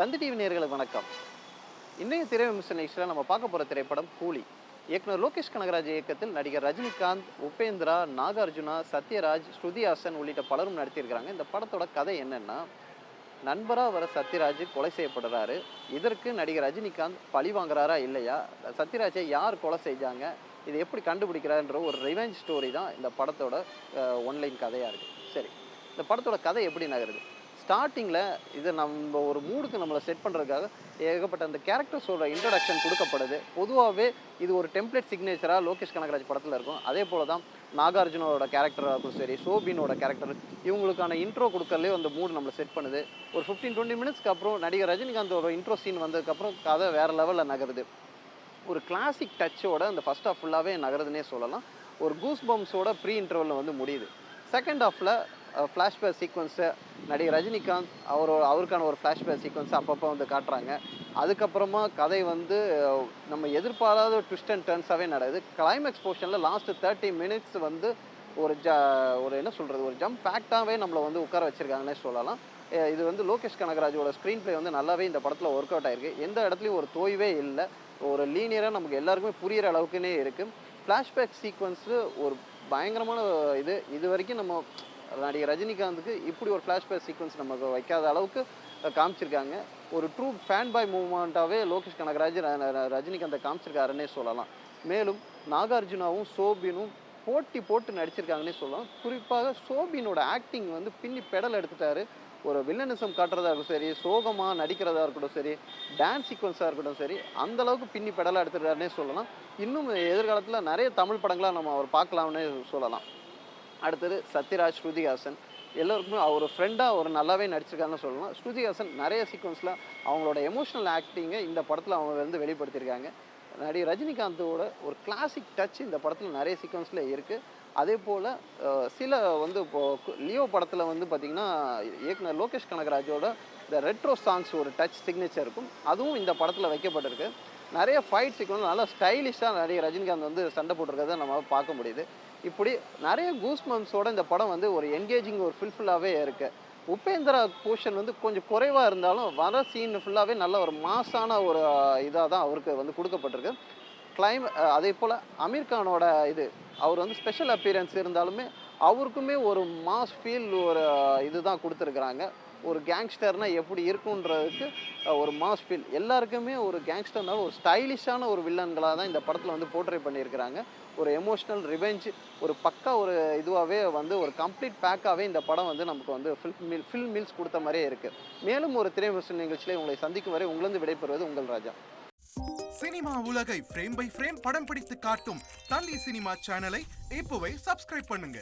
தந்தி TV நேயர்களுக்கு வணக்கம். இன்றைய திரை விமர்சன நிகழ்ச்சியில் நம்ம பார்க்க போகிற திரைப்படம் கூலி. இயக்குனர் லோகேஷ் கனகராஜ் இயக்கத்தில் நடிகர் ரஜினிகாந்த், உபேந்திரா, நாகார்ஜுனா, சத்யராஜ், ஸ்ருதி ஹாசன் உள்ளிட்ட பலரும் நடித்திருக்கிறாங்க. இந்த படத்தோட கதை என்னன்னா, நண்பராக வர சத்யராஜ் கொலை செய்யப்படுறாரு. இதற்கு நடிகர் ரஜினிகாந்த் பழி வாங்குறாரா இல்லையா, சத்யராஜை யார் கொலை செஞ்சாங்க, இதை எப்படி கண்டுபிடிக்கிறாருன்ற ஒரு ரிவெஞ்ச் ஸ்டோரி தான் இந்த படத்தோட ஒன்லைன் கதையாக இருக்குது. சரி, இந்த படத்தோட கதை எப்படி நகருது? ஸ்டார்டிங்கில் இது நம்ம ஒரு மூடுக்கு நம்மளை செட் பண்ணுறதுக்காக ஏகப்பட்ட அந்த கேரக்டர்ஸோட இன்ட்ரடக்ஷன் கொடுக்கப்படுது. பொதுவாகவே இது ஒரு டெம்ப்ளேட் சிக்னேச்சராக லோகேஷ் கனகராஜ் படத்தில் இருக்கும். அதே போல் தான் நாகார்ஜுனோட கேரக்டராக இருக்கும், சரி சோபினோட கேரக்டர், இவங்களுக்கான இன்ட்ரோ கொடுக்கறதுலேயே அந்த மூடு நம்மளை செட் பண்ணுது. ஒரு 15-20 மினிட்ஸ்க்கு அப்புறம் நடிகர் ரஜினிகாந்தோட இன்ட்ரோ சீன் வந்ததுக்கப்புறம் கதை வேறு லெவலில் நகருது. ஒரு கிளாசிக் டச்சோட அந்த ஃபஸ்ட் ஹாஃப் ஃபுல்லாகவே நகருதுன்னே சொல்லலாம். ஒரு கூஸ் பம்ஸோட ப்ரீ இன்டர்வலில் வந்து முடியுது. செகண்ட் ஹாஃபில் ஃப்ளாஷ்பேக் சீக்வன்ஸு நடிகர் ரஜினிகாந்த் அவருக்கான ஒரு ஃப்ளாஷ்பேக் சீக்வன்ஸை அப்பப்போ வந்து காட்டுறாங்க. அதுக்கப்புறமா கதை வந்து நம்ம எதிர்பாராத ட்விஸ்ட் அண்ட் டர்ன்ஸாகவே நடக்குது. கிளைமேக்ஸ் போர்ஷனில் லாஸ்ட்டு 30 மினிட்ஸ் வந்து ஒரு ஒரு என்ன சொல்கிறது, ஒரு ஜம்ப் ஃபேக்டாகவே நம்மளை வந்து உட்கார வச்சுருக்காங்கன்னே சொல்லலாம். இது வந்து லோகேஷ் கனகராஜோட ஸ்க்ரீன் ப்ளே வந்து நல்லாவே இந்த படத்தில் ஒர்க் அவுட் ஆகிருக்கு. எந்த இடத்துலையும் ஒரு தோய்வே இல்லை. ஒரு லீனியராக நமக்கு எல்லாருக்குமே புரிகிற அளவுக்குன்னே இருக்குது. ஃப்ளாஷ்பேக் சீக்வன்ஸு ஒரு பயங்கரமான இது வரைக்கும் நம்ம நடிகர் ரஜினிகாந்துக்கு இப்படி ஒரு ஃப்ளாஷ்பேக் சீக்வன்ஸ் நமக்கு வைக்காத அளவுக்கு காமிச்சிருக்காங்க. ஒரு ட்ரூ ஃபேன் பாய் மூவ்மெண்ட்டாகவே லோகேஷ் கனகராஜ் ரஜினிகாந்தை காமிச்சிருக்காருன்னே சொல்லலாம். மேலும் நாகார்ஜுனாவும் சோபினும் போட்டி போட்டு நடிச்சிருக்காங்கன்னே சொல்லலாம். குறிப்பாக சோபினோட ஆக்டிங் வந்து பின்னி பெடல் எடுத்துட்டாரு. ஒரு வில்லனிசம் காட்டுறதா இருக்கட்டும் சரி, சோகமாக நடிக்கிறதா இருக்கட்டும் சரி, டான்ஸ் சீக்வன்ஸாக இருக்கட்டும் சரி, அந்தளவுக்கு பின்னி பெடலாக எடுத்துட்டாருன்னே சொல்லலாம். இன்னும் எதிர்காலத்தில் நிறைய தமிழ் படங்களாக நம்ம அவர் பார்க்கலாம்னே சொல்லலாம். அடுத்தது சத்யராஜ், ஸ்ருதி ஹாசன் எல்லோருக்குமே அவர் ஃப்ரெண்டாக ஒரு நல்லாவே நடிச்சிருக்காங்கன்னு சொல்லலாம். ஸ்ருதி ஹாசன் நிறைய சீக்வன்ஸில் அவங்களோட எமோஷ்னல் ஆக்டிங்கை இந்த படத்தில் அவங்க வந்து வெளிப்படுத்தியிருக்காங்க. நடிகர் ரஜினிகாந்தோட ஒரு கிளாசிக் டச் இந்த படத்தில் நிறைய சீக்வன்ஸில் இருக்குது. அதே போல் சில வந்து இப்போது லியோ படத்தில் வந்து பார்த்திங்கன்னா இயக்குனர் லோகேஷ் கனகராஜோட இந்த ரெட்ரோ சாங்ஸ் ஒரு டச் சிக்னேச்சர் இருக்கும். அதுவும் இந்த படத்தில் வைக்கப்பட்டிருக்கு. நிறைய ஃபைட் சீக்வன்ஸ் நல்லா ஸ்டைலிஷாக நிறைய ரஜினிகாந்த் வந்து சண்டை போட்டிருக்கிறத நம்ம பார்க்க முடியுது. இப்படி நிறைய கூஸ்பம்ஸோட இந்த படம் வந்து ஒரு என்கேஜிங் ஒரு ஃபுல்ஃபில்லாகவே இருக்குது. உபேந்திரா போர்ஷன் வந்து கொஞ்சம் குறைவாக இருந்தாலும் வர சீன் ஃபுல்லாகவே நல்ல ஒரு மாஸான ஒரு இதாக தான் அவருக்கு வந்து கொடுக்கப்பட்டிருக்கு. அதே போல் அமீர் கானோட அவர் வந்து ஸ்பெஷல் அப்பியரன்ஸ் இருந்தாலுமே அவருக்குமே ஒரு மாஸ் ஃபீல் ஒரு இதுதான் கொடுத்துருக்குறாங்க. ஒரு கேங்ஸ்டர்னால் எப்படி இருக்குன்றதுக்கு ஒரு மாஸ் ஃபீல், எல்லாருக்குமே ஒரு கேங்ஸ்டர்னால ஒரு ஸ்டைலிஷான ஒரு வில்லன்களாக தான் இந்த படத்தில் வந்து போர்ட்ரே பண்ணியிருக்கிறாங்க. ஒரு எமோஷ்னல் ரிவெஞ்ச் ஒரு பக்கா ஒரு இதுவாகவே வந்து ஒரு கம்ப்ளீட் பேக்காகவே இந்த படம் வந்து நமக்கு வந்து ஃபில் மீல்ஸ் கொடுத்த மாதிரியே இருக்குது. மேலும் ஒரு திரை விமர்சன நிகழ்ச்சியில் உங்களை சந்திக்கும் வரை உங்களிருந்து விடைபெறுவது உங்கள் ராஜா. சினிமா உலகை ஃப்ரேம் பை ஃப்ரேம் படம் பிடித்து காட்டும் தந்தி சினிமா சேனலை இப்போவே சப்ஸ்கிரைப் பண்ணுங்க.